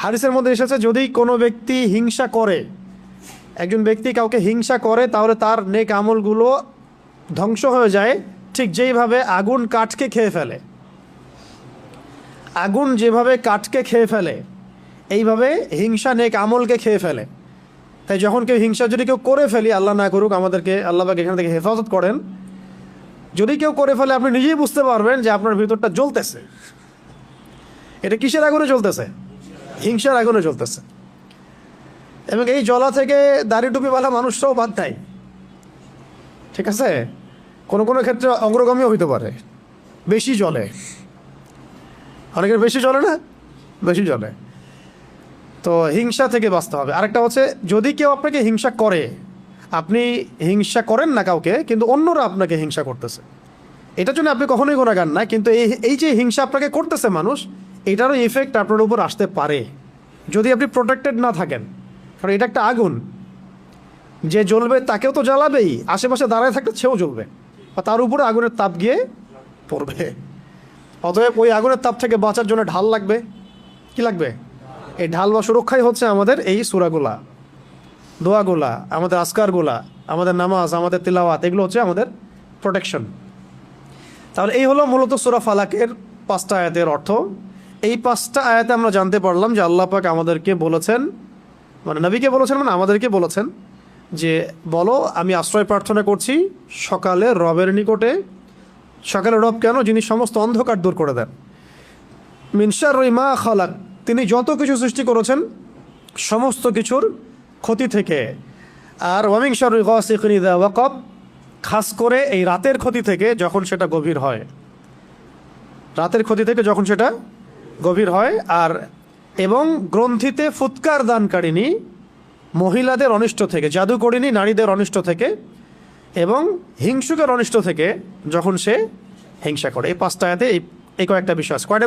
হাদিসের মধ্যে এসেছে যদি কোনো ব্যক্তি হিংসা করে, একজন ব্যক্তি কাউকে হিংসা করে, তাহলে তার নেক আমলগুলো ধ্বংস হয়ে যায়, ঠিক যেইভাবে আগুন কাঠকে খেয়ে ফেলে। আগুন যেভাবে কাঠকে খেয়ে ফেলে, এইভাবে হিংসা নেক আমলকে খেয়ে ফেলে। তাই যখন কেউ হিংসা যদি কেউ করে ফেলি, আল্লাহ না করুক, আমাদেরকে আল্লাহ পাক এখান থেকে হেফাজত করেন, যদি কেউ করে ফেলে আপনি নিজেই বুঝতে পারবেন যে আপনার ভিতরটা জ্বলতেছে। এটা কিসের আগুনে জ্বলতেছে? হিংসার আগুনে জ্বলতেছে। এবং এই জ্বলা থেকে দাড়ি টুপিওয়ালা মানুষটাও বাদ দেয়, ঠিক আছে? কোনো কোনো ক্ষেত্রে অগ্রগামীও হইতে পারে, বেশি জ্বলে। অনেকের বেশি জ্বলে না, বেশি জ্বলে। তো হিংসা থেকে বাঁচতে হবে। আরেকটা হচ্ছে, যদি কেউ আপনাকে হিংসা করে, আপনি হিংসা করেন না কাউকে, কিন্তু অন্যরা আপনাকে হিংসা করতেছে, এটার জন্য আপনি কখনোই গুনাহগার না, কিন্তু এই যে হিংসা আপনাকে করতেছে মানুষ, এটারও ইফেক্ট আপনার উপর আসতে পারে যদি আপনি প্রোটেক্টেড না থাকেন। কারণ এটা একটা আগুন, যে জ্বলবে তাকেও তো জ্বালাবেই, আশেপাশে দাঁড়ায় থাকলে সেও জ্বলবে, আর তার উপরে আগুনের তাপ গিয়ে পড়বে। অতএব ওই আগুনের তাপ থেকে বাঁচার জন্য ঢাল লাগবে। কি লাগবে? এই ঢাল বা সুরক্ষাই হচ্ছে আমাদের এই সূরাগুলা, দোয়াগুলা, আমাদের আজকারগুলা, আমাদের নামাজ, আমাদের তিলাওয়াত, এগুলো হচ্ছে আমাদের প্রোটেকশন। তাহলে এই হলো মূলত সূরা ফালাকের 5টা আয়াতের অর্থ। এই 5টা আয়াতে আমরা জানতে পারলাম যে আল্লাহ পাক আমাদেরকে বলেছেন, মানে নবীকে বলেছেন, মানে আমাদেরকে বলেছেন যে বলো আমি আশ্রয় প্রার্থনা করছি সকালে রবের নিকটে। সকালে রব কেন? যিনি সমস্ত অন্ধকার দূর করে দেন। মিন শাররি মা খালাক, তিনি যত কিছু সৃষ্টি করেছেন সমস্ত কিছুর ক্ষতি থেকে। আর ওয়া মিন শাররি গাসিকিন ইযা ওয়াকাব, খাস করে এই রাতের ক্ষতি থেকে যখন সেটা গভীর হয়, রাতের ক্ষতি থেকে যখন সেটা গভীর হয়। আর এবং গ্রন্থিতে ফুৎকার দানকারিণী মহিলাদের অনিষ্ট থেকে, জাদুকরিণী নারীদের অনিষ্ট থেকে, এবং হিংসুকের অনিষ্ট থেকে যখন সে হিংসা করে। এই 5টা আয়াতে এই কয়েকটা বিষয় আছে। কয়টা?